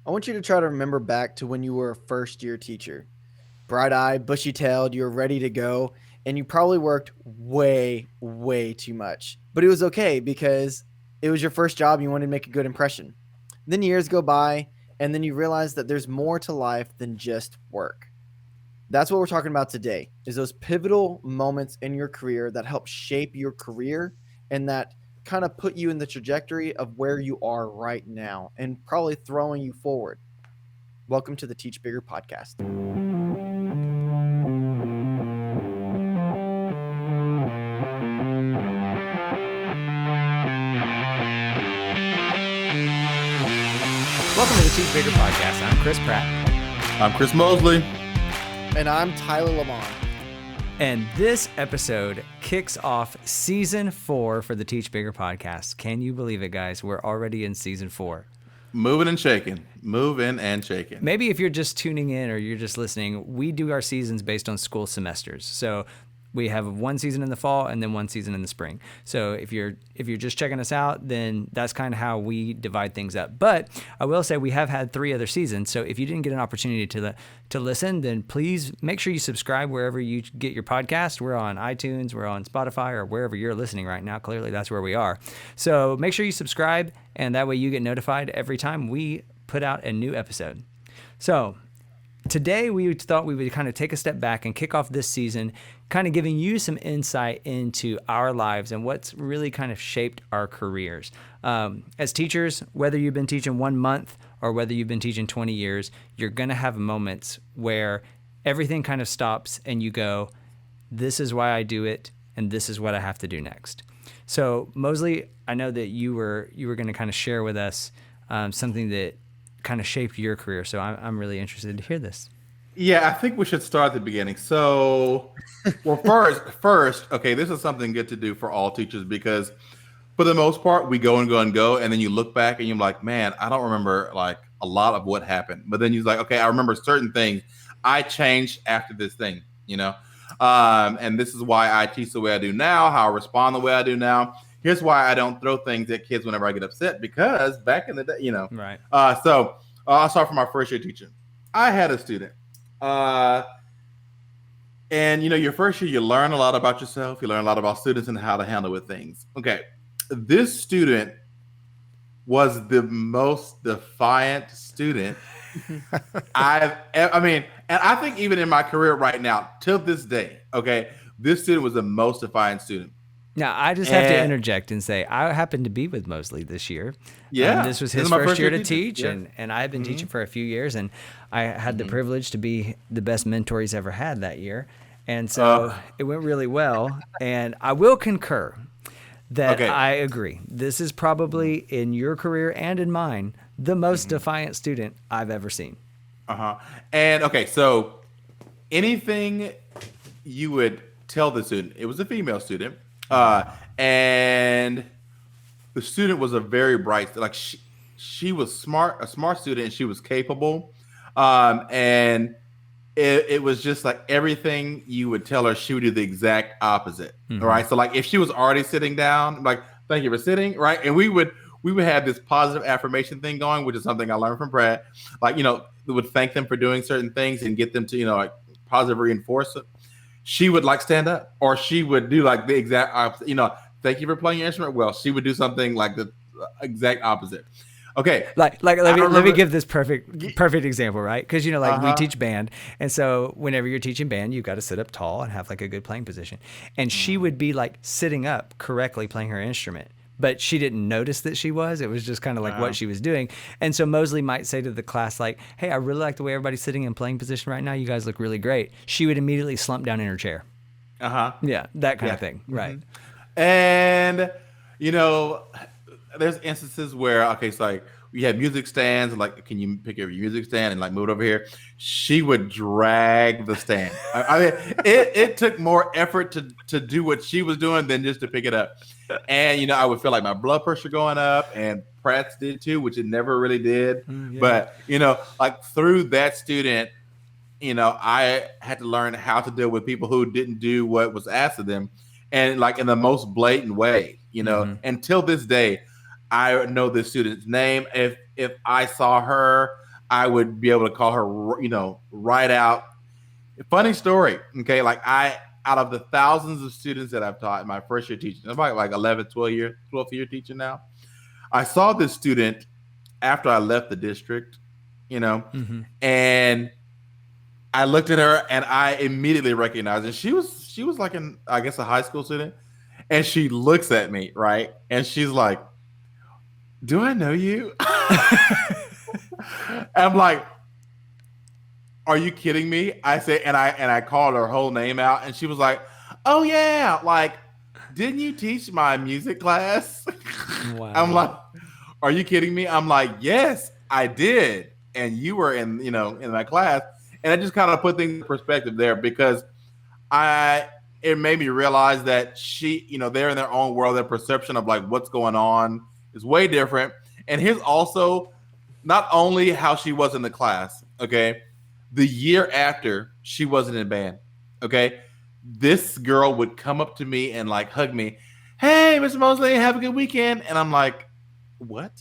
I want you to try to remember back to when you were a first year teacher. Bright-eyed, bushy-tailed, you're ready to go, and you probably worked way, way too much. But it was okay because it was your first job and you wanted to make a good impression. Then years go by, and then you realize that there's more to life than just work. That's what we're talking about today, is those pivotal moments in your career that help shape your career and that kind of put you in the trajectory of where you are right now and probably throwing you forward. Welcome to the Teach Bigger podcast. Welcome to the Teach Bigger podcast. I'm Chris Pratt. I'm Chris Mosley. And I'm Tyler Lamont. And this episode kicks off season 4 for the Teach Bigger podcast. Can you believe it, guys? We're already in season 4. Moving and shaking. Maybe if you're just tuning in or you're just listening, we do our seasons based on school semesters. So we have one season in the fall and then one season in the spring. So if you're just checking us out, then that's kind of how we divide things up. But I will say we have had 3 other seasons. So if you didn't get an opportunity to listen, then please make sure you subscribe wherever you get your podcast. We're on iTunes, we're on Spotify, or wherever you're listening right now. Clearly, that's where we are. So make sure you subscribe, and that way you get notified every time we put out a new episode. So today, we thought we would kind of take a step back and kick off this season, kind of giving you some insight into our lives and what's really kind of shaped our careers. As teachers, whether you've been teaching 1 month or whether you've been teaching 20 years, you're going to have moments where everything kind of stops and you go, this is why I do it, and this is what I have to do next. So, Mosley, I know that you were going to kind of share with us something that kind of shaped your career. So I'm really interested to hear this. Yeah, I think we should start at the beginning. So, well, first, okay, this is something good to do for all teachers because for the most part, we go, and then you look back and you're like, man, I don't remember like a lot of what happened. But then you're like, okay, I remember certain things I changed after this thing, and this is why I teach the way I do now, how I respond the way I do now. Here's why I don't throw things at kids whenever I get upset, because back in the day, Right. So I'll start from my first year teaching. I had a student, and your first year, you learn a lot about yourself. You learn a lot about students and how to handle with things. Okay. This student was the most defiant student and I think even in my career right now, till this day, okay, this student was the most defiant student. Now, I just have to interject and say I happened to be with Mosley this year. Yeah. This was his first year to teach, yeah. and I had been teaching for a few years, and I had the privilege to be the best mentor he's ever had that year. And so it went really well. And I will concur that I agree. This is probably, in your career and in mine, the most defiant student I've ever seen. And, okay, so anything you would tell the student, it was a female student, and the student was a very bright, like she was a smart student, and she was capable. And it was just like everything you would tell her, she would do the exact opposite. Right. So like if she was already sitting down, like, thank you for sitting. Right. And we would have this positive affirmation thing going, which is something I learned from Brad. Like, we would thank them for doing certain things and get them to, like positive reinforcement. She would like stand up, or she would do like the exact opposite. Thank you for playing your instrument well. She would do something like the exact opposite. Okay. Let me give this perfect example, right? Because we teach band, and so whenever you're teaching band, you've got to sit up tall and have like a good playing position. And she would be like sitting up correctly playing her instrument, but she didn't notice that she was. It was just kind of like what she was doing. And so Mosley might say to the class, like, "Hey, I really like the way everybody's sitting in playing position right now. You guys look really great." She would immediately slump down in her chair. Yeah, that kind of thing, right? And there's instances where, okay, so like we had music stands, and like, can you pick up your music stand and like move it over here? She would drag the stand. It took more effort to do what she was doing than just to pick it up. And I would feel like my blood pressure going up, and Pratt's did too, which it never really did. But like through that student, I had to learn how to deal with people who didn't do what was asked of them, and like in the most blatant way. Until this day, I know this student's name. If I saw her, I would be able to call her, right out. Funny story. Okay. Like out of the thousands of students that I've taught in my first year teaching, I'm about like 11, 12 year teaching now. I saw this student after I left the district, Mm-hmm. and I looked at her and I immediately recognized her. She was like I guess a high school student. And she looks at me, right? And she's like, "Do I know you?" I'm like, "Are you kidding me?" I say, and I called her whole name out, and she was like, "Oh yeah, like, didn't you teach my music class?" I'm Wow. like, "Are you kidding me?" I'm like, "Yes, I did, and you were in my class." And I just kind of put things in perspective there because I it made me realize that they're in their own world. Their perception of like what's going on is way different. And here's also not only how she was in the class, okay, the year after she wasn't in band, okay, this girl would come up to me and like hug me. Hey, Mr. Mosley, have a good weekend. And I'm like, what?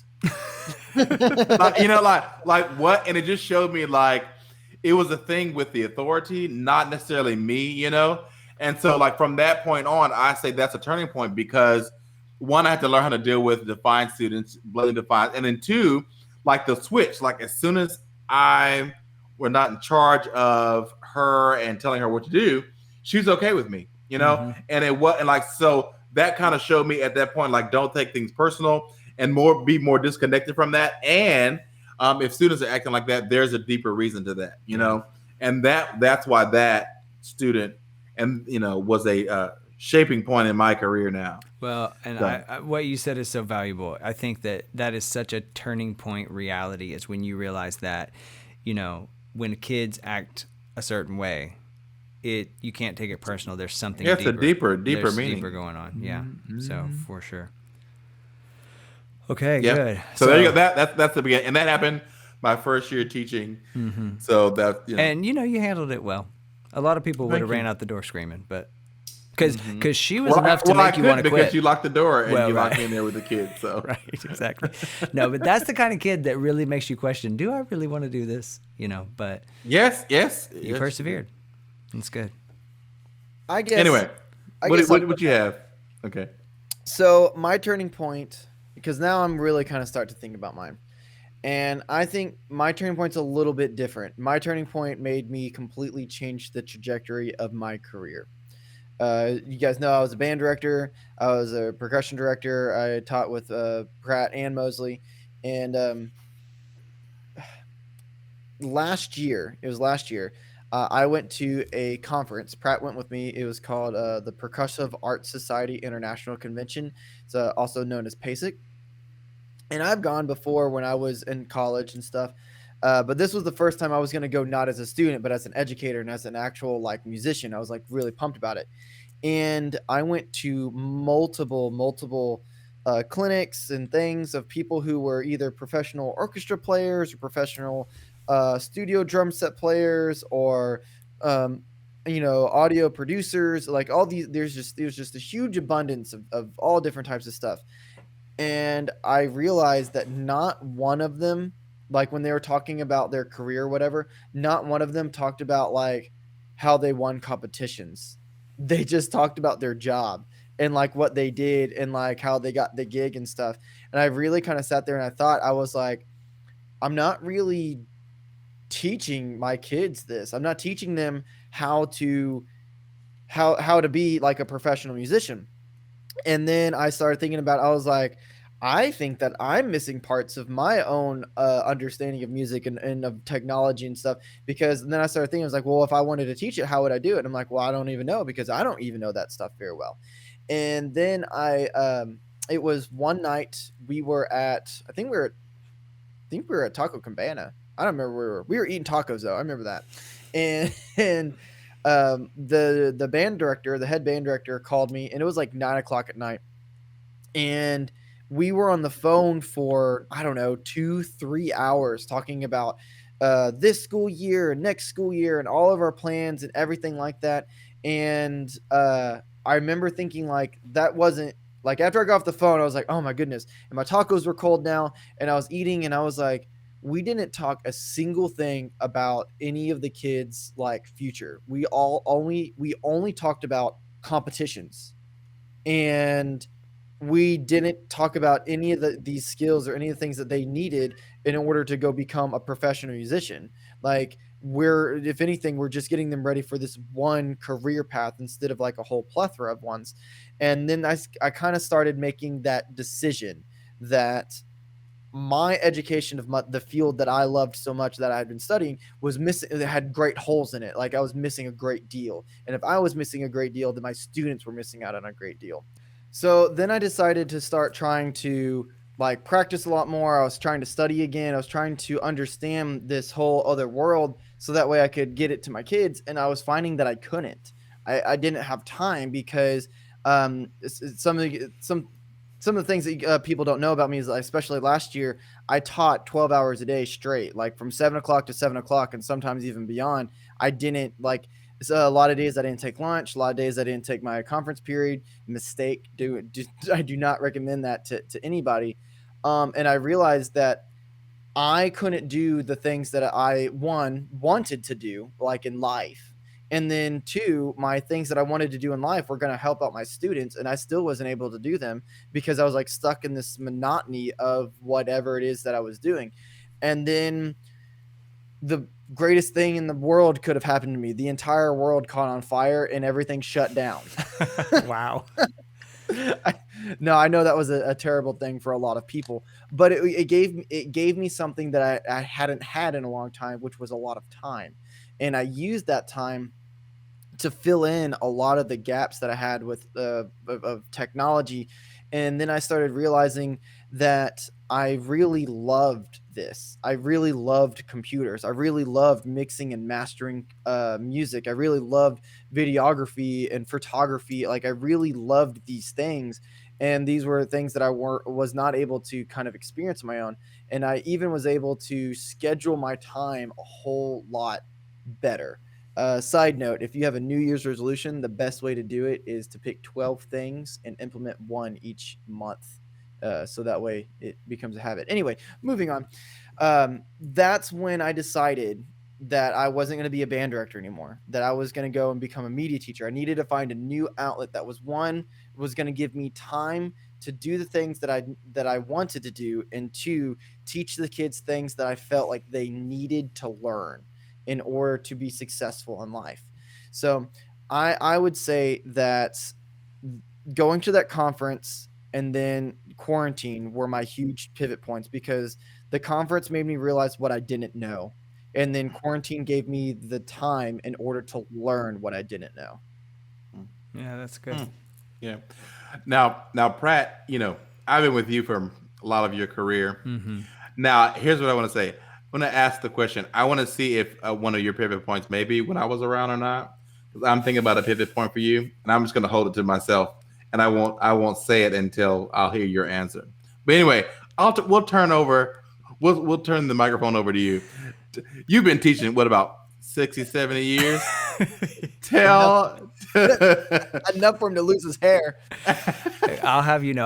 like what? And it just showed me like it was a thing with the authority, not necessarily me. And so like from that point on, I say that's a turning point because one, I had to learn how to deal with defined students, blatantly defined, and then two, like the switch, like as soon as I were not in charge of her and telling her what to do, she was okay with me. Mm-hmm. And it was and like so that kind of showed me at that point, like don't take things personal and be more disconnected from that. And if students are acting like that, there's a deeper reason to that, Yeah. and that's why that student was a shaping point in my career now. Well, and So what you said is so valuable. I think that is such a turning point reality is when you realize that, when kids act a certain way, you can't take it personal. There's something yeah, it's a deeper There's meaning. deeper going on. Yeah. Mm-hmm. So for sure. Okay, Yeah. good. So there you go. That's the beginning, and that happened my first year teaching. Mm-hmm. So that And you handled it well. A lot of people would have Thank you. ran out the door screaming, but because she was Well, enough to I make you want to because quit. you locked the door and Well, you locked right. me in there with the kids. So Right, exactly. No, but that's the kind of kid that really makes you question, do I really want to do this? But yes, you persevered. That's good. I guess. Anyway, I what guess what you have? Okay. So my turning point, because now I'm really kind of start to think about mine. And I think my turning point's a little bit different. My turning point made me completely change the trajectory of my career. You guys know I was a band director. I was a percussion director. I taught with Pratt and Mosley. And last year, I went to a conference. Pratt went with me. It was called the Percussive Arts Society International Convention. It's also known as PASIC. And I've gone before when I was in college and stuff. But this was the first time I was going to go not as a student, but as an educator and as an actual like musician. I was like really pumped about it. And I went to multiple clinics and things of people who were either professional orchestra players or professional studio drum set players or um, audio producers. Like all these, there's just a huge abundance of all different types of stuff. And I realized that not one of them, like when they were talking about their career or whatever, not one of them talked about like how they won competitions. They just talked about their job and like what they did and like how they got the gig and stuff. And I really kind of sat there and I was like, I'm not really teaching my kids this. I'm not teaching them how to be like a professional musician. And then I started thinking about, I was like, I think that I'm missing parts of my own understanding of music and of technology and stuff. Because then I started thinking, I was like, well, if I wanted to teach it, how would I do it? And I'm like, well, I don't even know because I don't even know that stuff very well. And then it was one night we were at, I think we were at Taco Cabana. I don't remember where we were eating tacos though. I remember that. And, the band director, the head band director called me and it was like 9 o'clock at night. And we were on the phone for, I don't know, 2-3 hours talking about this school year and next school year and all of our plans and everything like that. And I remember thinking like that wasn't like after I got off the phone, I was like, oh my goodness. And my tacos were cold now and I was eating and I was like, we didn't talk a single thing about any of the kids' like future. We only talked about competitions, and we didn't talk about any of these skills or any of the things that they needed in order to go become a professional musician. Like, if anything, we're just getting them ready for this one career path instead of like a whole plethora of ones. And then I kind of started making that decision that my education of the field that I loved so much that I had been studying was missing. It had great holes in it. Like, I was missing a great deal. And if I was missing a great deal, then my students were missing out on a great deal. So then I decided to start trying to like practice a lot more. I was trying to study again. I was trying to understand this whole other world so that way I could get it to my kids. And I was finding that I couldn't. I didn't have time because some of the things that people don't know about me is, especially last year, I taught 12 hours a day straight, like from 7 o'clock to 7 o'clock, and sometimes even beyond. I didn't like, so a lot of days I didn't take lunch. A lot of days I didn't take my conference period. Mistake. I do not recommend that to anybody. And I realized that I couldn't do the things that I, one, wanted to do, like in life. And then two, my things that I wanted to do in life were going to help out my students. And I still wasn't able to do them because I was like stuck in this monotony of whatever it is that I was doing. And then the greatest thing in the world could have happened to me. The entire world caught on fire and everything shut down. Wow. No, I know that was a terrible thing for a lot of people, but it gave me something that I hadn't had in a long time, which was a lot of time. And I used that time to fill in a lot of the gaps that I had with of technology. And then I started realizing that I really loved this. I really loved computers. I really loved mixing and mastering music. I really loved videography and photography. Like, I really loved these things. And these were things that was not able to kind of experience on my own. And I even was able to schedule my time a whole lot better. Side note, if you have a New Year's resolution, the best way to do it is to pick 12 things and implement one each month. So that way it becomes a habit. Anyway, moving on. That's when I decided that I wasn't going to be a band director anymore, that I was going to go and become a media teacher. I needed to find a new outlet that was, one, was going to give me time to do the things that I wanted to do, and two, teach the kids things that I felt like they needed to learn in order to be successful in life. So I would say that going to that conference and then quarantine were my huge pivot points, because the conference made me realize what I didn't know. And then quarantine gave me the time in order to learn what I didn't know. Yeah, that's good. Yeah. Now, Pratt, I've been with you for a lot of your career. Mm-hmm. Now, here's what I want to say. I'm going to ask the question. I want to see if one of your pivot points, maybe when I was around or not, because I'm thinking about a pivot point for you, and I'm just going to hold it to myself, and I won't say it until I'll hear your answer. But anyway, we'll turn the microphone over to you. You've been teaching what, about 60, 70 years? Enough for him to lose his hair. I'll have you know,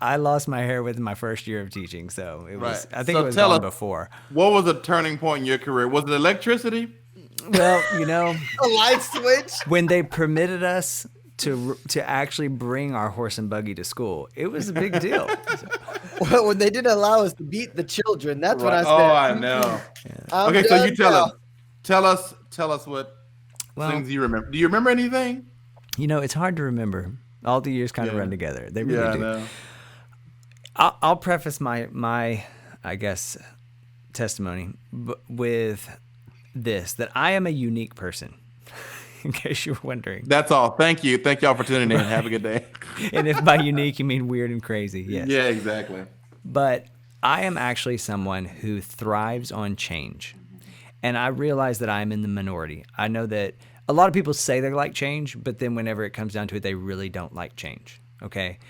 I lost my hair within my first year of teaching, so it was. Right. I think it was gone before. What was a turning point in your career? Was it electricity? Well, a light switch. When they permitted us to actually bring our horse and buggy to school, it was a big deal. Well, when they didn't allow us to beat the children, that's when I said, "Oh, I know." Yeah. Okay, so you tell us what things you remember. Do you remember anything? It's hard to remember. All the years kind of run together. They really do. I know. I'll preface my I guess testimony with this, that I am a unique person. In case you were wondering. That's all. Thank you. Thank y'all for tuning in. Have a good day. And if by unique you mean weird and crazy, yes. Yeah, exactly. But I am actually someone who thrives on change. And I realize that I'm in the minority. I know that a lot of people say they like change, but then whenever it comes down to it, they really don't like change. Okay?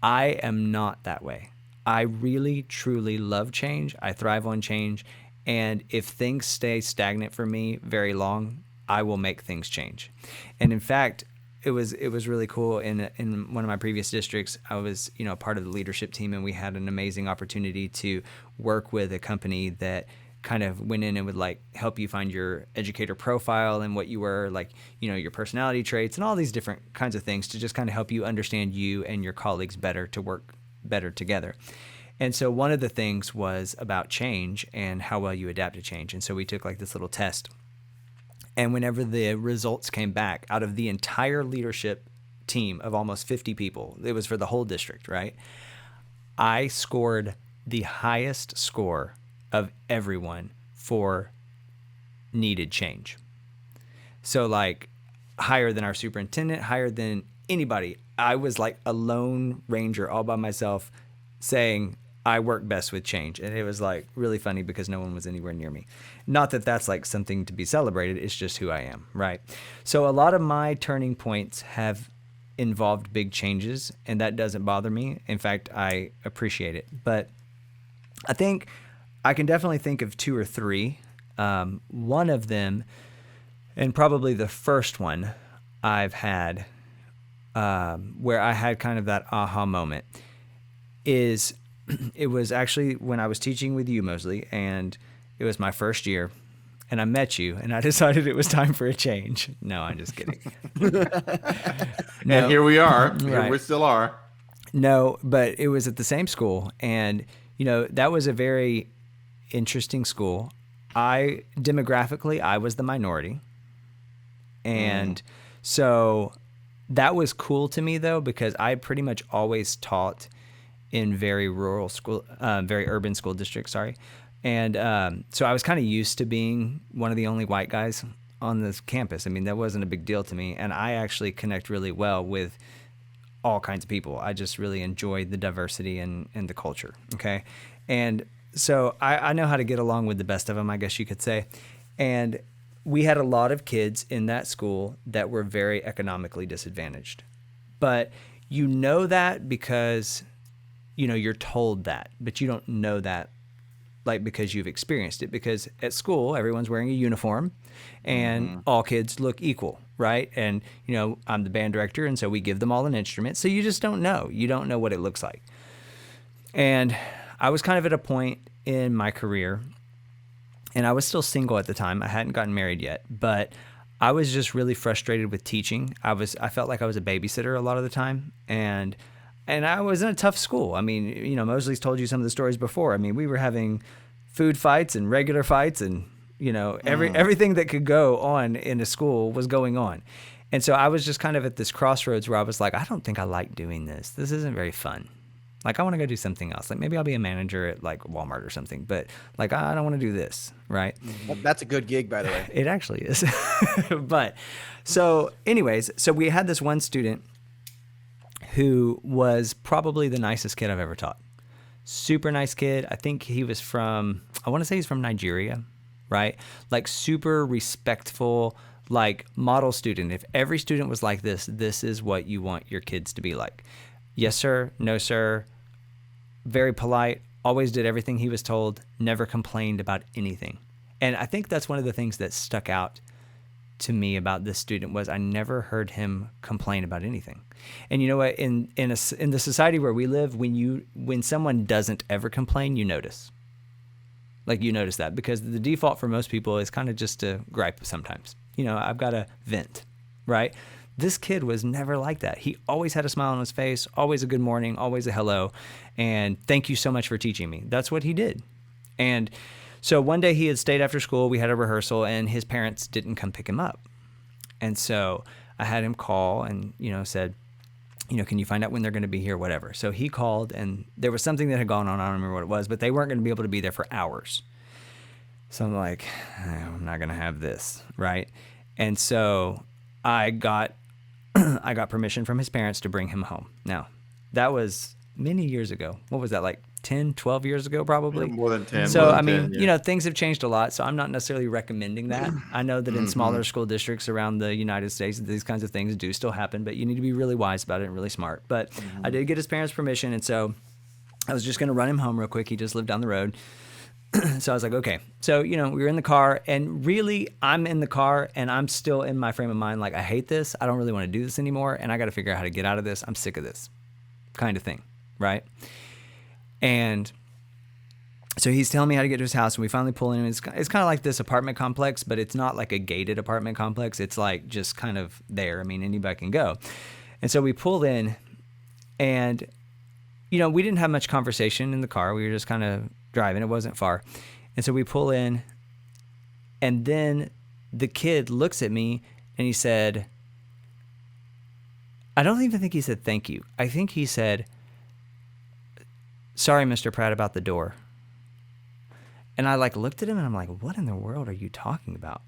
I am not that way. I really, truly love change. I thrive on change. And if things stay stagnant for me very long, I will make things change. And in fact, it was really cool. In one of my previous districts, I was, part of the leadership team, and we had an amazing opportunity to work with a company that kind of went in and would like help you find your educator profile and what you were like, your personality traits and all these different kinds of things to just kind of help you understand you and your colleagues better, to work better together. And so one of the things was about change and how well you adapt to change. And so we took like this little test. And whenever the results came back out of the entire leadership team of almost 50 people, it was for the whole district, right? I scored the highest score of everyone for needed change. So like higher than our superintendent, higher than anybody. I was like a lone ranger all by myself saying I work best with change. And it was like really funny because no one was anywhere near me. Not that that's like something to be celebrated. It's just who I am, right? So a lot of my turning points have involved big changes, and that doesn't bother me. In fact, I appreciate it. But I think I can definitely think of 2 or 3. One of them, and probably the first one I've had, where I had kind of that aha moment, is it was actually when I was teaching with you, Mosley, and it was my first year, and I met you, and I decided it was time for a change. No, I'm just kidding. No. And here we are. Right. Here we still are. No, but it was at the same school, and that was a very interesting school. Demographically, I was the minority, and so that was cool to me though, because I pretty much always taught in very rural school, very urban school districts, sorry. And so I was kind of used to being one of the only white guys on this campus. I mean, that wasn't a big deal to me. And I actually connect really well with all kinds of people. I just really enjoyed the diversity and the culture, okay? And so I know how to get along with the best of them, I guess you could say. And we had a lot of kids in that school that were very economically disadvantaged. But you know that because you're told that, but you don't know that like because you've experienced it. Because at school, everyone's wearing a uniform and all kids look equal, right? And, I'm the band director, and so we give them all an instrument. So you just don't know. You don't know what it looks like. And I was kind of at a point in my career, and I was still single at the time. I hadn't gotten married yet, but I was just really frustrated with teaching. I felt like I was a babysitter a lot of the time, and I was in a tough school. I mean, Mosley's told you some of the stories before. I mean, we were having food fights and regular fights, and everything that could go on in a school was going on. And so I was just kind of at this crossroads where I was like, I don't think I like doing this. This isn't very fun. Like, I want to go do something else. Like, maybe I'll be a manager at like Walmart or something, but like, I don't want to do this, right? Well, that's a good gig, by the way. It actually is. But so anyways, so we had this one student who was probably the nicest kid I've ever taught. Super nice kid. I think he was I want to say he's from Nigeria, right? Like super respectful, like model student. If every student was like this is what you want your kids to be like. Yes, sir. No, sir. Very polite. Always did everything he was told. Never complained about anything. And I think that's one of the things that stuck out to me about this student was I never heard him complain about anything. And you know what? In the society where we live, when someone doesn't ever complain, you notice. Like you notice that because the default for most people is kind of just to gripe sometimes. I've got to vent, right? This kid was never like that. He always had a smile on his face, always a good morning, always a hello, and thank you so much for teaching me. That's what he did. And so one day he had stayed after school, we had a rehearsal, and his parents didn't come pick him up. And so I had him call and, said, can you find out when they're going to be here, whatever. So he called, and there was something that had gone on, I don't remember what it was, but they weren't going to be able to be there for hours. So I'm like, I'm not going to have this, right? And so I got permission from his parents to bring him home. Now, that was many years ago. What was that, like 10, 12 years ago, probably? More than 10. So, than I mean, 10, yeah. Things have changed a lot, so I'm not necessarily recommending that. I know that in smaller school districts around the United States, these kinds of things do still happen, but you need to be really wise about it and really smart. But I did get his parents' permission, and so I was just going to run him home real quick. He just lived down the road. So I was like, okay. So, we were in the car, and really, I'm in the car and I'm still in my frame of mind, like, I hate this. I don't really want to do this anymore. And I got to figure out how to get out of this. I'm sick of this kind of thing. Right. And so he's telling me how to get to his house, and we finally pull in. It's kind of like this apartment complex, but it's not like a gated apartment complex. It's like just kind of there. I mean, anybody can go. And so we pulled in, and, we didn't have much conversation in the car. We were just kind of driving. It wasn't far. And so we pull in, and then the kid looks at me and he said, I don't even think he said thank you. I think he said, sorry, Mr. Pratt, about the door. And I looked at him and I'm like, what in the world are you talking about?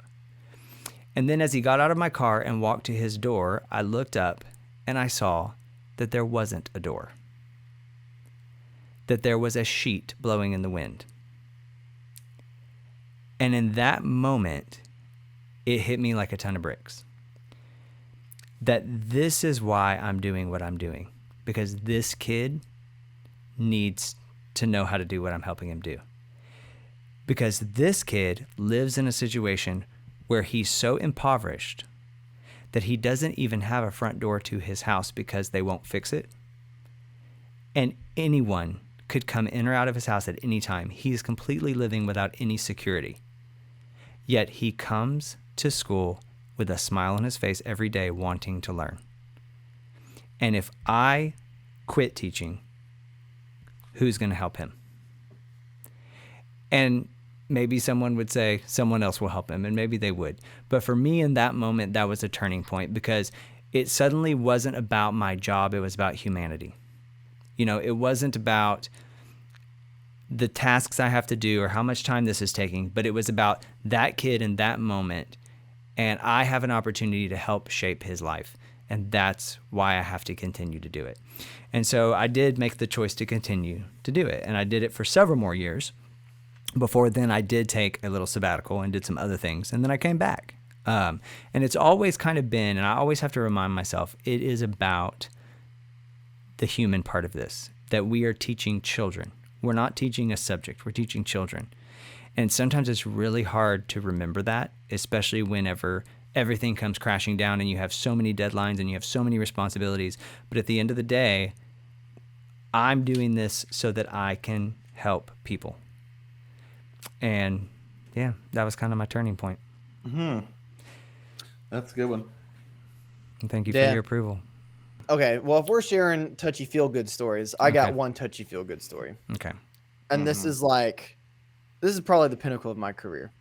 And then as he got out of my car and walked to his door, I looked up and I saw that there wasn't a door, that there was a sheet blowing in the wind. And in that moment, it hit me like a ton of bricks. That this is why I'm doing what I'm doing, because this kid needs to know how to do what I'm helping him do. Because this kid lives in a situation where he's so impoverished that he doesn't even have a front door to his house because they won't fix it. And anyone could come in or out of his house at any time. He is completely living without any security. Yet he comes to school with a smile on his face every day, wanting to learn. And if I quit teaching, who's going to help him? And maybe someone would say someone else will help him, and maybe they would. But for me in that moment, that was a turning point, because it suddenly wasn't about my job. It was about humanity. It wasn't about the tasks I have to do or how much time this is taking, but it was about that kid in that moment. And I have an opportunity to help shape his life. And that's why I have to continue to do it. And so I did make the choice to continue to do it. And I did it for several more years. Before then, I did take a little sabbatical and did some other things. And then I came back. And it's always kind of been, and I always have to remind myself, it is about the human part of this, that we are teaching children. We're not teaching a subject, we're teaching children. And sometimes it's really hard to remember that, especially whenever everything comes crashing down and you have so many deadlines and you have so many responsibilities. But at the end of the day, I'm doing this so that I can help people. And yeah, that was kind of my turning point. Mm-hmm. That's a good one. And thank you for your approval. Okay, well, if we're sharing touchy feel-good stories, I got one touchy feel-good story. Okay. And this is probably the pinnacle of my career.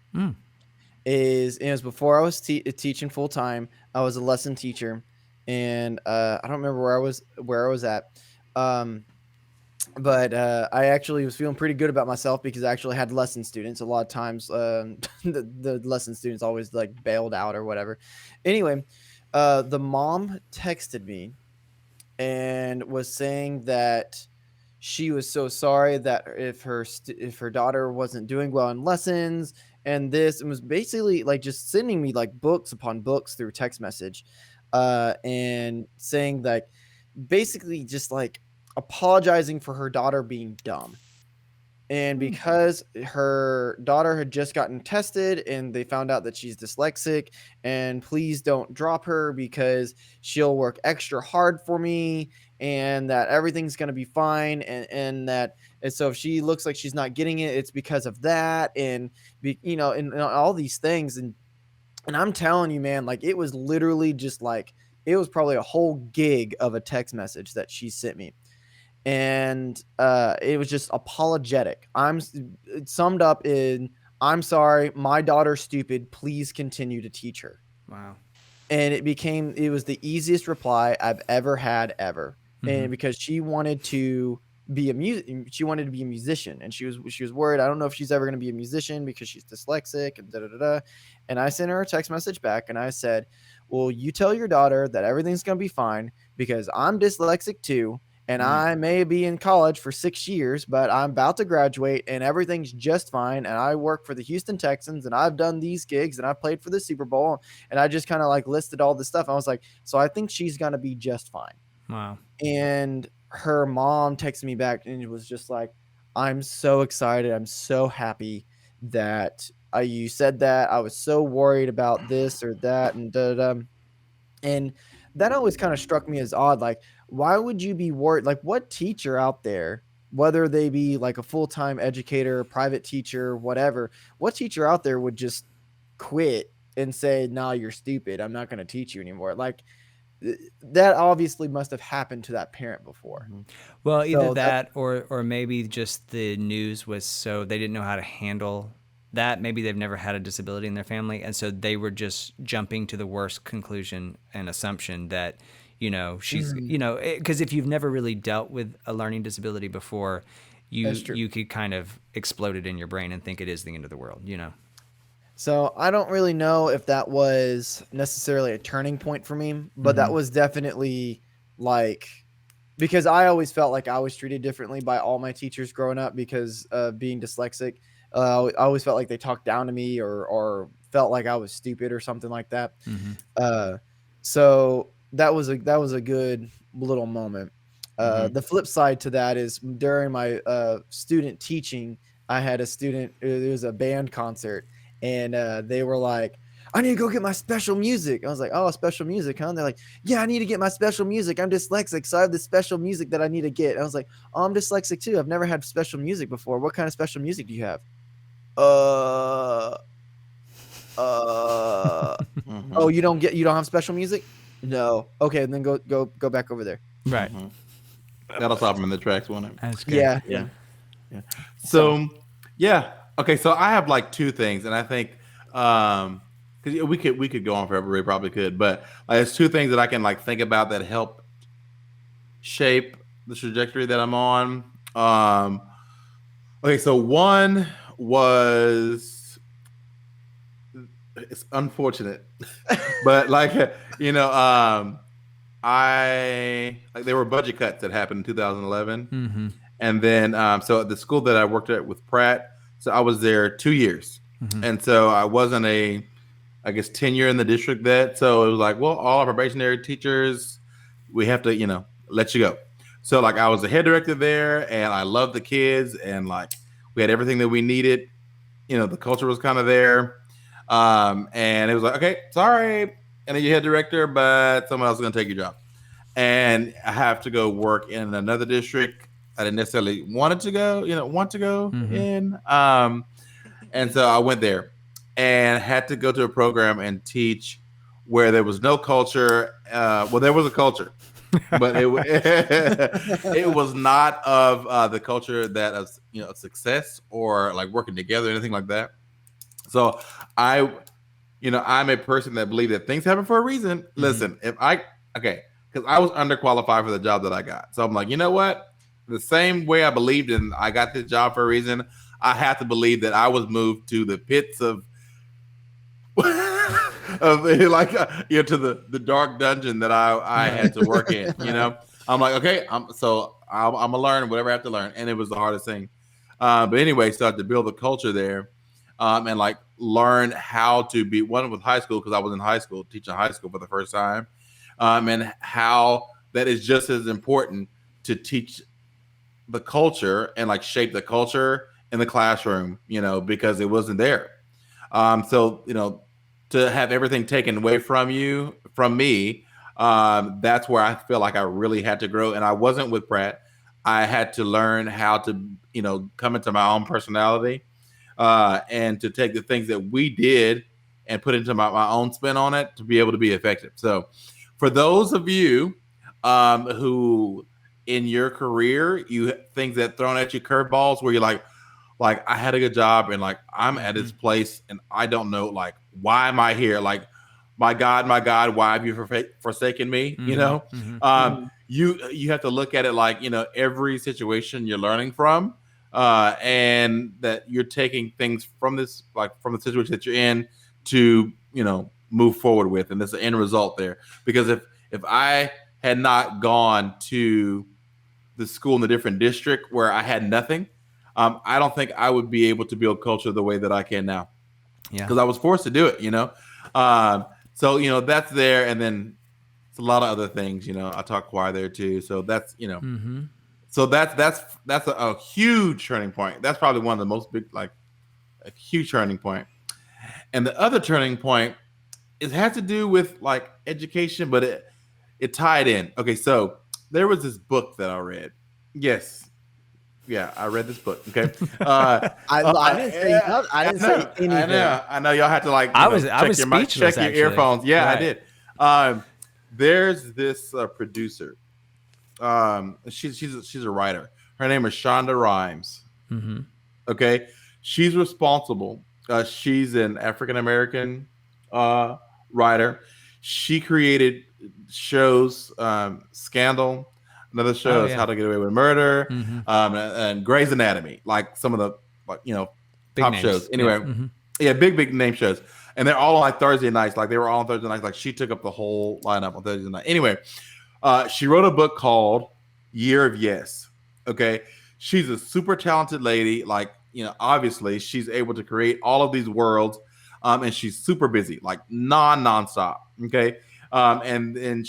It was before I was teaching full-time. I was a lesson teacher, and I don't remember where I was at. But I actually was feeling pretty good about myself because I actually had lesson students. A lot of times the lesson students always bailed out or whatever. Anyway, the mom texted me and was saying that she was so sorry that if her daughter wasn't doing well in lessons, and was basically just sending me books upon books through text message, and saying basically just apologizing for her daughter being dumb. And because her daughter had just gotten tested and they found out that she's dyslexic, and please don't drop her because she'll work extra hard for me, and that everything's going to be fine. And so if she looks like she's not getting it, it's because of that. And, and all these things. And I'm telling you, man, it was literally just it was probably a whole gig of a text message that she sent me. And it was just apologetic. It summed up in, I'm sorry, my daughter's stupid. Please continue to teach her. Wow. And it was the easiest reply I've ever had ever. And because she wanted to be a musician, and she was worried. I don't know if she's ever going to be a musician because she's dyslexic and da da da. And I sent her a text message back and I said, well, you tell your daughter that everything's going to be fine because I'm dyslexic too. And I may be in college for 6 years, but I'm about to graduate and everything's just fine. And I work for the Houston Texans and I've done these gigs and I played for the Super Bowl. And I just kind of listed all this stuff. I was like, so I think she's going to be just fine. Wow. And her mom texted me back and it was just like, I'm so excited. I'm so happy that you said that. I was so worried about this or that and da da. And that always kind of struck me as odd. Like, why would you be worried? Like, what teacher out there, whether they be like a full time educator, private teacher, whatever, what teacher out there would just quit and say, "Nah, you're stupid. I'm not going to teach you anymore." Like, that obviously must have happened to that parent before. Well, either So that that or maybe just the news was so they didn't know how to handle that. Maybe they've never had a disability in their family, and so they were just jumping to the worst conclusion and assumption that, she's, Mhm. because if you've never really dealt with a learning disability before, That's true. you could kind of explode it in your brain and think it is the end of the world. So I don't really know if that was necessarily a turning point for me, but that was definitely like, because I always felt like I was treated differently by all my teachers growing up because of being dyslexic. I always felt like they talked down to me or felt like I was stupid or something like that. Uh, so that was a good little moment. Mm-hmm. The flip side to that is during my student teaching, I had a student. It was a band concert, and they were like, "I need to go get my special music." I was like, "Oh, special music, huh?" And they're like, "Yeah, I need to get my special music. I'm dyslexic, so I have this special music that I need to get." And I was like, "Oh, I'm dyslexic too. I've never had special music before. What kind of special music do you have?" Uh, uh, Mm-hmm. oh, you don't have special music? No. Okay, then go back over there. Right. Mm-hmm. That'll stop him in the tracks, won't it? That's good. Yeah, Yeah. yeah. Yeah. So, So, yeah. Okay. So I have like two things, and I think because we could go on forever. We probably could, but there's two things that I can like think about that help shape the trajectory that I'm on. Um, okay. So one was it's unfortunate, but like I like there were budget cuts that happened in 2011. And then, so at the school that I worked at with Pratt, so I was there 2 years. And so I wasn't I guess, tenure in the district that. So it was like, well, all our probationary teachers, we have to, let you go. So like I was the head director there and I loved the kids and like we had everything that we needed. The culture was kind of there. And it was like, okay, sorry. And then you head director, but someone else is going to take your job. And I have to go work in another district I didn't necessarily want to go in. And so I went there and had to go to a program and teach where there was no culture. Well, there was a culture, but it was not of the culture that of success or like working together, anything like that. So I, I'm a person that believes that things happen for a reason. Listen, if I okay, because I was underqualified for the job that I got, so I'm like, you know what? The same way I believed in I got this job for a reason, I have to believe that I was moved to the pits of like to the dark dungeon that I had to work in. I'm like, okay, I'm gonna learn whatever I have to learn, and it was the hardest thing. But anyway, started to build a culture there, and like learn how to be one with high school because I was in high school teaching high school for the first time, and how that is just as important to teach the culture and like shape the culture in the classroom, because it wasn't there. So to have everything taken away from me, that's where I feel like I really had to grow. And I wasn't with Pratt. I had to learn how to, come into my own personality, and to take the things that we did and put into my own spin on it to be able to be effective. So for those of you who in your career, you things that thrown at you curveballs where you're like I had a good job and like I'm at this place and I don't know like why am I here? Like my God, why have you forsaken me? You have to look at it like every situation you're learning from, and that you're taking things from this like from the situation that you're in to move forward with, and there's an end result there. Because if I had not gone to the school in a different district where I had nothing, I don't think I would be able to build culture the way that I can now. Yeah. Because I was forced to do it, So that's there, and then it's a lot of other things. I taught choir there too, so that's So that's a huge turning point. That's probably one of the most big, like a huge turning point. And the other turning point, it has to do with like education, but it tied in. Okay, so there was this book that I read. Yes, yeah, I read this book. Okay, I didn't say no, I didn't say anything. I know. Y'all had to like I was check your mic, speechless, check your actually. earphones. Yeah, I Right. did. There's this producer. She's a writer. Her name is Shonda Rhimes. Mm-hmm. Okay, she's responsible. She's an African American writer. She created shows, Scandal. Another show Oh, is yeah. How to Get Away with Murder, Mm-hmm. and Grey's Anatomy, like some of the Big top names. shows. Anyway, Yeah. Mm-hmm. yeah, big name shows, and they're all on like Thursday nights. Like they were all on Thursday nights. Like she took up the whole lineup on Thursday night. Anyway, she wrote a book called Year of Yes. Okay, she's a super talented lady. Like obviously she's able to create all of these worlds, and she's super busy, like nonstop. Okay, and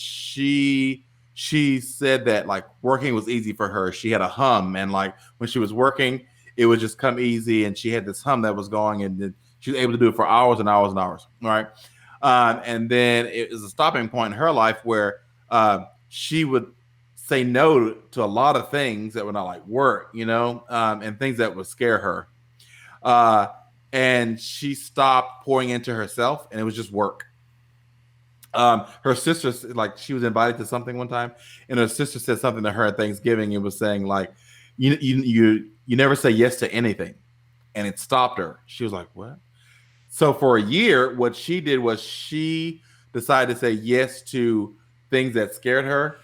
she said that like working was easy for her. She had a hum, and like when she was working, it would just come easy, and she had this hum that was going, and then she was able to do it for hours and hours and hours. All right, and then it was a stopping point in her life where she would say no to a lot of things that were not like work, and things that would scare her. Uh, and she stopped pouring into herself, and it was just work. Her sister, like, she was invited to something one time, and her sister said something to her at Thanksgiving. It was saying like, you never say yes to anything, and it stopped her. She was like, what? So for a year, what she did was she decided to say yes to things that scared her,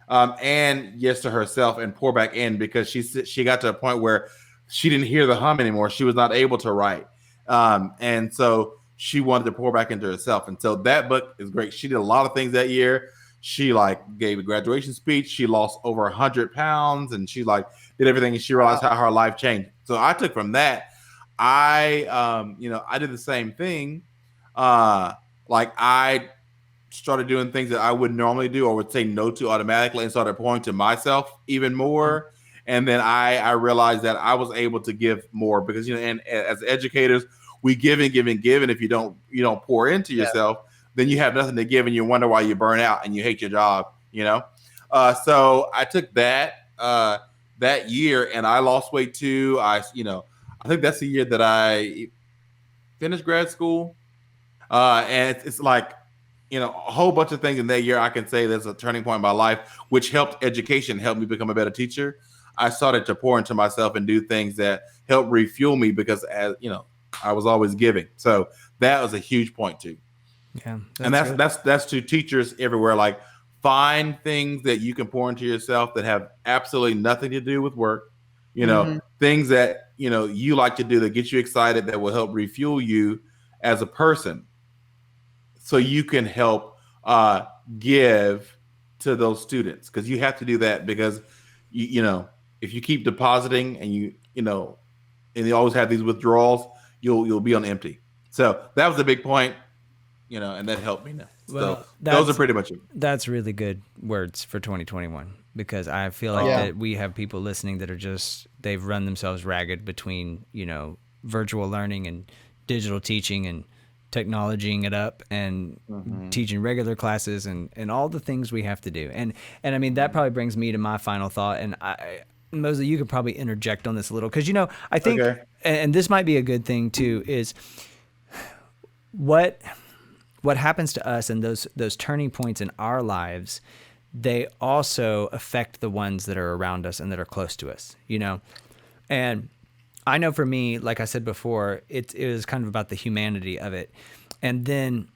and yes to herself, and pour back in, because she got to a point where she didn't hear the hum anymore. She was not able to write, and so she wanted to pour back into herself. And so that book is great. She did a lot of things that year. She like gave a graduation speech. She lost over 100 pounds, and she like did everything. And she realized how her life changed. So I took from that. I did the same thing. Like I started doing things that I wouldn't normally do or would say no to automatically, and started pouring to myself even more. And then I realized that I was able to give more, because and as educators, we give and give and give, and if you don't pour into yourself, then you have nothing to give, and you wonder why you burn out and you hate your job. So I took that year, and I lost weight too. I think that's the year that I finished grad school, and it's like a whole bunch of things in that year. I can say there's a turning point in my life, which helped education, helped me become a better teacher. I started to pour into myself and do things that helped refuel me, because I was always giving. So that was a huge point too. Yeah, and that's to teachers everywhere. Like, find things that you can pour into yourself that have absolutely nothing to do with work. Things that you like to do that get you excited, that will help refuel you as a person, so you can help give to those students, because you have to do that, because if you keep depositing and and you always have these withdrawals, you'll be on empty. So that was a big point, and that helped me now. Well, so those are pretty much it. That's really good words for 2021, because I feel like that we have people listening that are they've run themselves ragged between, virtual learning and digital teaching and technologying it up and teaching regular classes and all the things we have to do. And I mean, that probably brings me to my final thought. And Mosley, you could probably interject on this a little, because I think, and this might be a good thing too, is what happens to us and those turning points in our lives, they also affect the ones that are around us and that are close to us, And I know for me, like I said before, it was kind of about the humanity of it. And then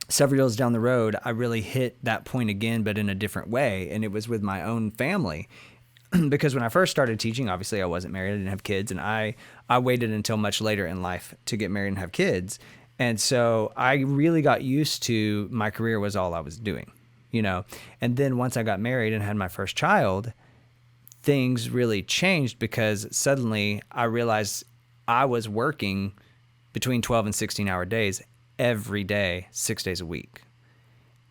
several years down the road, I really hit that point again, but in a different way. And it was with my own family. Because when I first started teaching, obviously I wasn't married, I didn't have kids, and I waited until much later in life to get married and have kids. And so I really got used to my career was all I was doing, And then once I got married and had my first child, things really changed, because suddenly I realized I was working between 12 and 16-hour days every day, 6 days a week.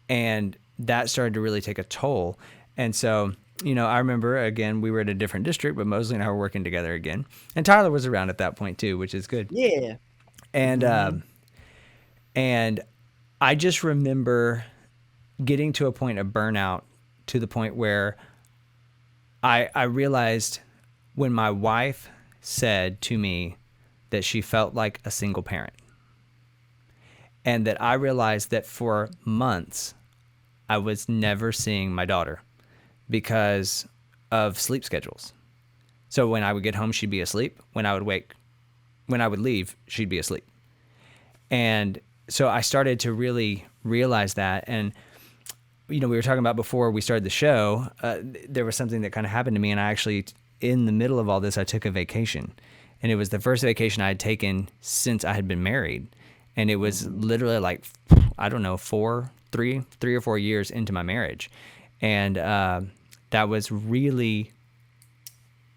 And that started to really take a toll. And so I remember, again, we were at a different district, but Mosley and I were working together again. And Tyler was around at that point too, which is good. Yeah. And and I just remember getting to a point of burnout, to the point where I realized when my wife said to me that she felt like a single parent, and that I realized that for months I was never seeing my daughter because of sleep schedules. So when I would get home, she'd be asleep. When I would leave, she'd be asleep. And so I started to really realize that. And, we were talking about before we started the show, there was something that kind of happened to me. And I actually, in the middle of all this, I took a vacation. And it was the first vacation I had taken since I had been married. And it was literally like, I don't know, 3 or 4 years into my marriage. And that was really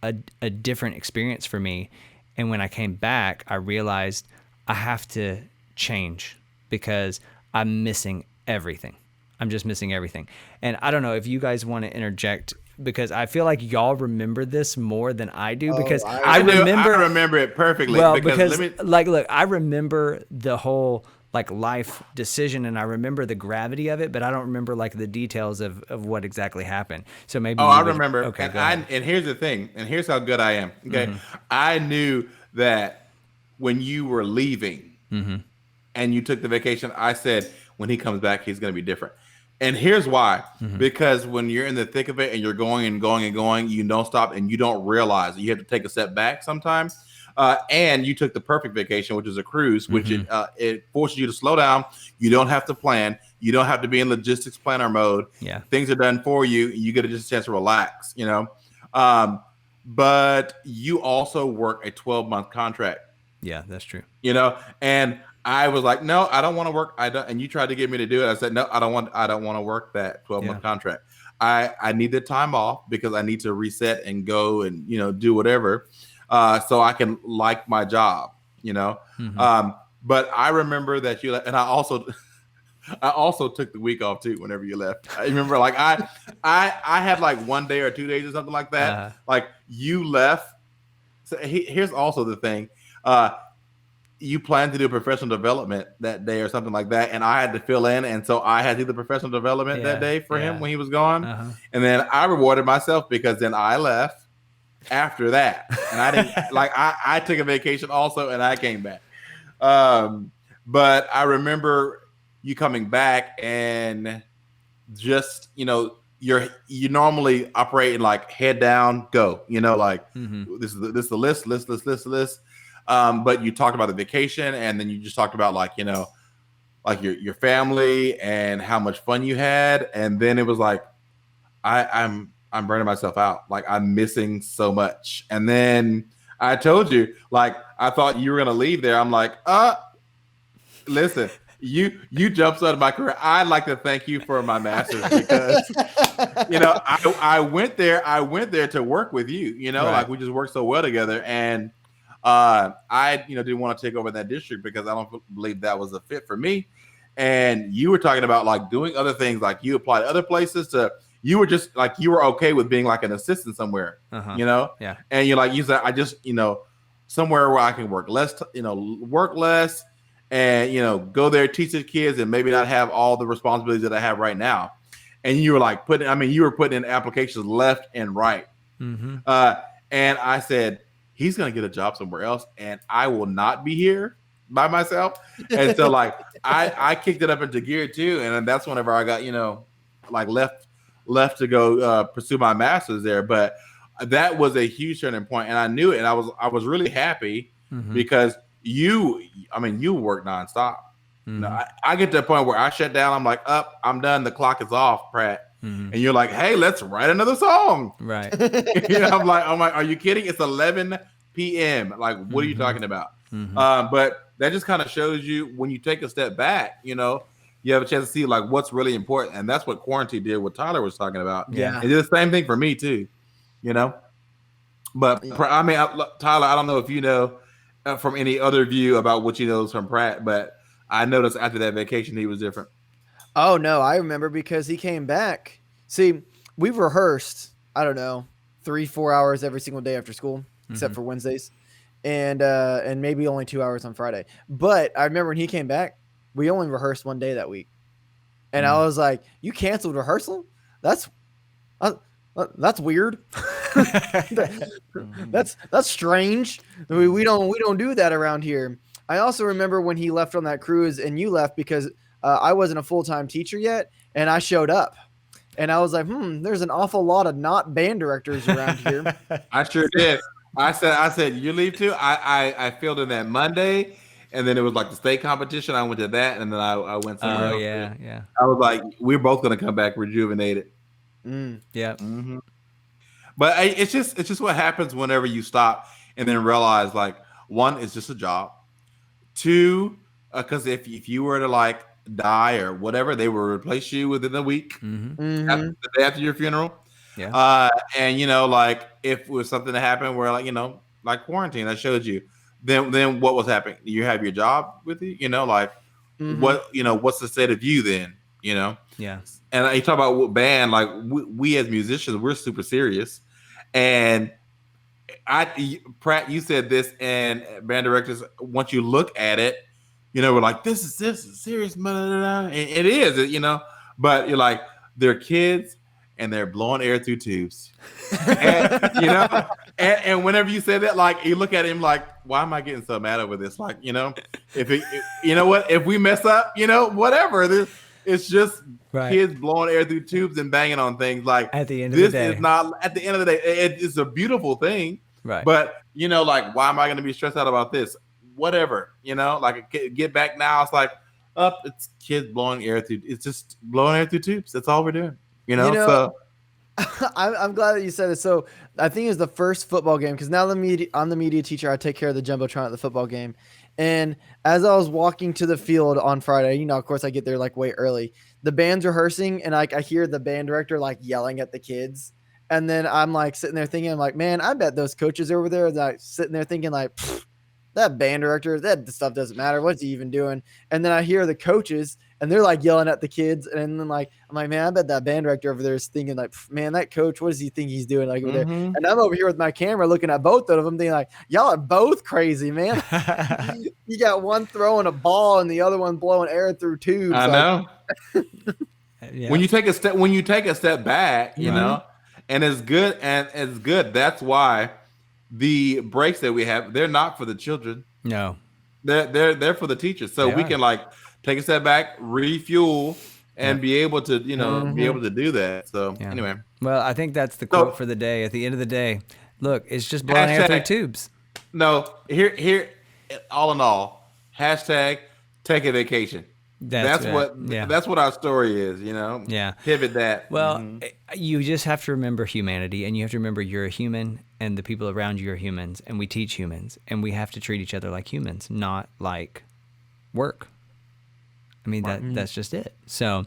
a different experience for me. And when I came back, I realized I have to change because I'm missing everything. I'm just missing everything. And I don't know if you guys want to interject, because I feel like y'all remember this more than I do, because I remember it perfectly. Well, because look, I remember the whole life decision, and I remember the gravity of it, but I don't remember the details of what exactly happened. So maybe I remember. Okay, and here's the thing, and here's how good I am. Okay, I knew that when you were leaving and you took the vacation, I said when he comes back, he's going to be different. And here's why. Because when you're in the thick of it and you're going and going and going, you don't stop and you don't realize you have to take a step back sometimes. And you took the perfect vacation, which is a cruise, which it forces you to slow down. You don't have to plan. You don't have to be in logistics planner mode. Yeah, things are done for you. You get just a chance to relax, but you also work a 12-month contract. Yeah, that's true. And I was like, no, I don't want to work. I don't. And you tried to get me to do it. I said, no, I don't want to work that 12-month contract. I need the time off because I need to reset and go and, do whatever. So I can like my job, but I remember that you left, and I also took the week off too. Whenever you left, I remember I had 1 day or 2 days or something like that. You left. So here's also the thing. You planned to do professional development that day or something like that, and I had to fill in, and so I had to do the professional development that day for him when he was gone. And then I rewarded myself because then I left after that, and I didn't I took a vacation also, and I came back. But I remember you coming back, and just you normally operate in head down, go. This is the list. But you talked about the vacation, and then you just talked about your family and how much fun you had, and then it was I'm burning myself out. I'm missing so much. And then I told you, I thought you were gonna leave there. I'm listen, you jumped out of my career. I'd like to thank you for my master's because I went there to work with you. Right. We just worked so well together, and I didn't want to take over that district because I don't believe that was a fit for me. And you were talking about doing other things, you applied to other places you were just you were okay with being an assistant somewhere, Yeah. And you said, I just, somewhere where I can work less, work less and, go there, teach the kids and maybe not have all the responsibilities that I have right now. And you were you were putting in applications left and right. And I said, he's going to get a job somewhere else and I will not be here by myself. And so I kicked it up into gear too. And then that's whenever I got, left to go pursue my master's there. But that was a huge turning point, and I knew it. And I was really happy because you work nonstop. I get to a point where I shut down. I'm I'm done. The clock is off, Pratt. And you're hey, let's write another song. Right. I'm like, are you kidding? It's 11 p.m. What are you talking about? But that just kind of shows you when you take a step back, you have a chance to see what's really important. And that's what quarantine did, what Tyler was talking about. Yeah. It did the same thing for me too, but Tyler, I don't know if you know from any other view about what you know from Pratt, but I noticed after that vacation, he was different. Oh no, I remember because he came back. See, we rehearsed I don't know, 3-4 hours every single day after school, except for Wednesdays, and maybe only 2 hours on Friday. But I remember when he came back, we only rehearsed one day that week, and I was like, "You canceled rehearsal? That's uh, that's weird. That's strange. We don't do that around here." I also remember when he left on that cruise and you left because I wasn't a full-time teacher yet, and I showed up. And I was like, there's an awful lot of not band directors around here. I sure did. I said, you leave too. I filled in that Monday, and then it was like the state competition. I went to that, and then I went somewhere else. Yeah. I was like, we're both gonna come back rejuvenated. Yeah. Mm-hmm. But it's just what happens whenever you stop and then realize, like, one, it's just a job. Two, because if you were to like die or whatever, they will replace you within a week after, the day after your funeral. Yeah. And like if it was something that happened where like quarantine, I showed you, then what was happening? You have your job with you, like what's the state of you then? Yeah. And you talk about what band, like we as musicians, we're super serious. And Pratt, you said this, and band directors, once you look at it, we're like, this is serious, and it is, but you're like, they're kids and they're blowing air through tubes, and and whenever you say that, like, you look at him like, why am I getting so mad over this? Like, if we mess up, whatever, it's just kids blowing air through tubes and banging on things. Like, at the end of the day, this is not, at the end of the day, it's a beautiful thing. Right. But, like, why am I going to be stressed out about this? Whatever, like, get back now. It's like, it's kids blowing air through. It's just blowing air through tubes. That's all we're doing. So. I'm glad that you said it. So I think it was the first football game, because now I'm the media teacher. I take care of the Jumbotron at the football game. And as I was walking to the field on Friday, of course I get there like way early. The band's rehearsing, and I hear the band director like yelling at the kids. And then I'm like sitting there thinking, I'm like, man, I bet those coaches over there are like sitting there thinking like, that band director, that stuff doesn't matter. What's he even doing? And then I hear the coaches, and they're like yelling at the kids. And then like, I'm like, man, I bet that band director over there is thinking like, man, that coach, what does he think he's doing like over there? And I'm over here with my camera looking at both of them, thinking like, y'all are both crazy, man. You got one throwing a ball and the other one blowing air through tubes. I know. Yeah. When you take a step back, and it's good, That's why the breaks that we have, they're not for the children. No, they're for the teachers. So we can like take a step back, refuel, and be able to, be able to do that. So anyway. Well, I think that's the quote for the day. At the end of the day, look, it's just blowing air through tubes. No, here, all in all, hashtag take a vacation. That's what our story is, Yeah. Pivot that. Well, you just have to remember humanity, and you have to remember you're a human, and the people around you are humans, and we teach humans, and we have to treat each other like humans, not like work. I mean, that's just it. So,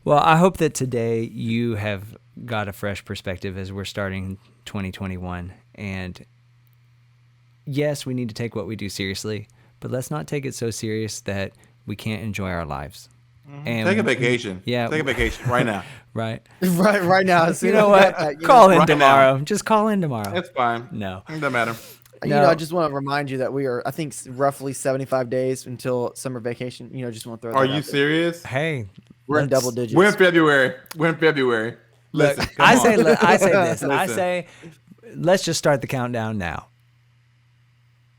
well, I hope that today you have got a fresh perspective as we're starting 2021. And yes, we need to take what we do seriously, but let's not take it so serious that we can't enjoy our lives. And take a vacation. Yeah. Take a vacation right now. Right. Right now. You know what? Call in tomorrow. Just call in tomorrow. It's fine. No. It doesn't matter. I just want to remind you that we are, I think, roughly 75 days until summer vacation. Just want to throw that Are out you there. serious? Hey. We're in double digits. We're in February. Look, Listen, I say this. Listen. I say, let's just start the countdown now.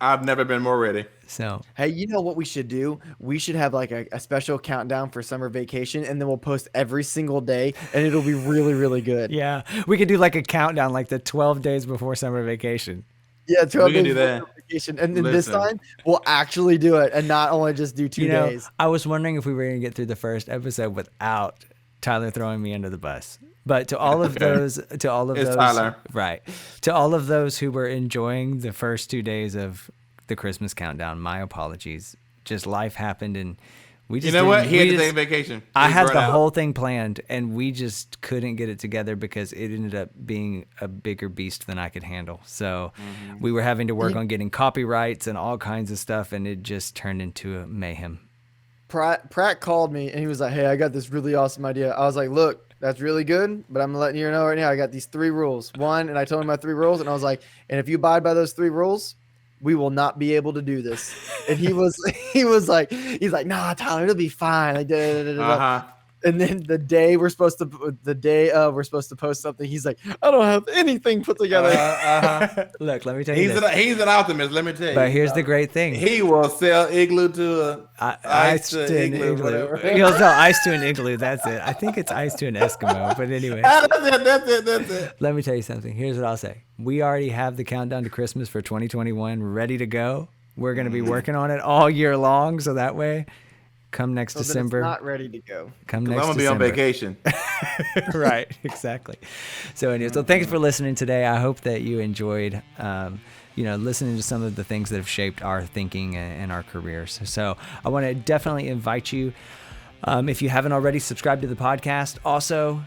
I've never been more ready. So, hey, you know what we should do? We should have like a special countdown for summer vacation, and then we'll post every single day, and it'll be really, really good. yeah, we could do like a countdown, like the 12 days before summer vacation. Yeah, 12 days do before that. summer vacation. And then this time, we'll actually do it, and not only just do 2 days. I was wondering if we were going to get through the first episode without Tyler throwing me under the bus. But to all of those, Tyler. Right, to all of those who were enjoying the first 2 days of the Christmas countdown, my apologies. Just life happened, and we just. You know what? He had to take a vacation. I had the whole thing planned, and we just couldn't get it together because it ended up being a bigger beast than I could handle. So we were having to work on getting copyrights and all kinds of stuff, and it just turned into a mayhem. Pratt called me, and he was like, hey, I got this really awesome idea. I was like, look, That's really good, but I'm letting you know right now, I got these 3 rules. One, and I told him my 3 rules, and I was like, and if you abide by those 3 rules, we will not be able to do this. And he was, he's like, nah, Tyler, it'll be fine. Like, da, da, da, da. Uh-huh. And then the day we're supposed to post something, he's like, I don't have anything put together. Look, let me tell you He's an optimist, let me tell you. But here's the great thing. He will sell igloo to ice to igloo. He'll sell ice to an igloo. That's it. I think it's ice to an Eskimo. But anyway. That's it. Let me tell you something. Here's what I'll say. We already have the countdown to Christmas for 2021 ready to go. We're going to be working on it all year long. So that way, come next December. It's not ready to go. Come next I'm going to be on vacation. Right, exactly. So anyway, so thanks for listening today. I hope that you enjoyed, listening to some of the things that have shaped our thinking and our careers. So I want to definitely invite you, if you haven't already, subscribe to the podcast. Also,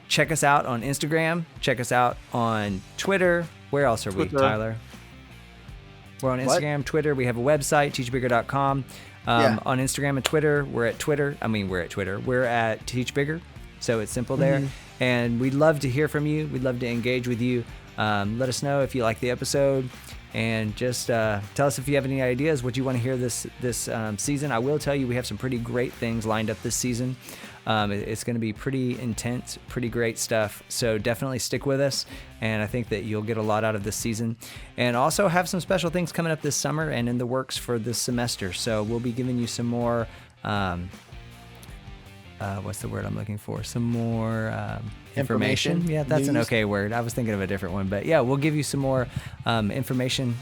check us out on Instagram. Check us out on Twitter. Where else are we, Tyler? We're on Instagram, Twitter. We have a website, teachbigger.com. On Instagram and Twitter, we're at Twitter. We're at Teach Bigger. So it's simple there. And we'd love to hear from you. We'd love to engage with you. Let us know if you like the episode. And just tell us if you have any ideas, what you want to hear this season. I will tell you, we have some pretty great things lined up this season. It's going to be pretty intense, pretty great stuff. So definitely stick with us. And I think that you'll get a lot out of this season. And also have some special things coming up this summer and in the works for this semester. So we'll be giving you some more, what's the word I'm looking for? Some more information. Yeah, that's an okay word. I was thinking of a different one. But yeah, we'll give you some more information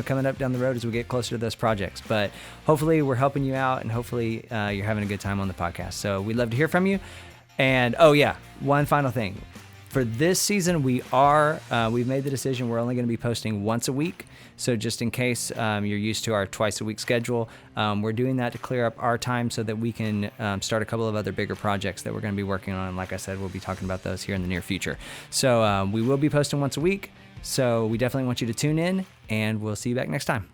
coming up down the road as we get closer to those projects. But hopefully we're helping you out, and hopefully you're having a good time on the podcast. So we'd love to hear from you. And one final thing. For this season, we've made the decision we're only going to be posting once a week. So just in case you're used to our twice a week schedule, we're doing that to clear up our time so that we can start a couple of other bigger projects that we're going to be working on. And like I said, we'll be talking about those here in the near future. So we will be posting once a week. So we definitely want you to tune in, and we'll see you back next time.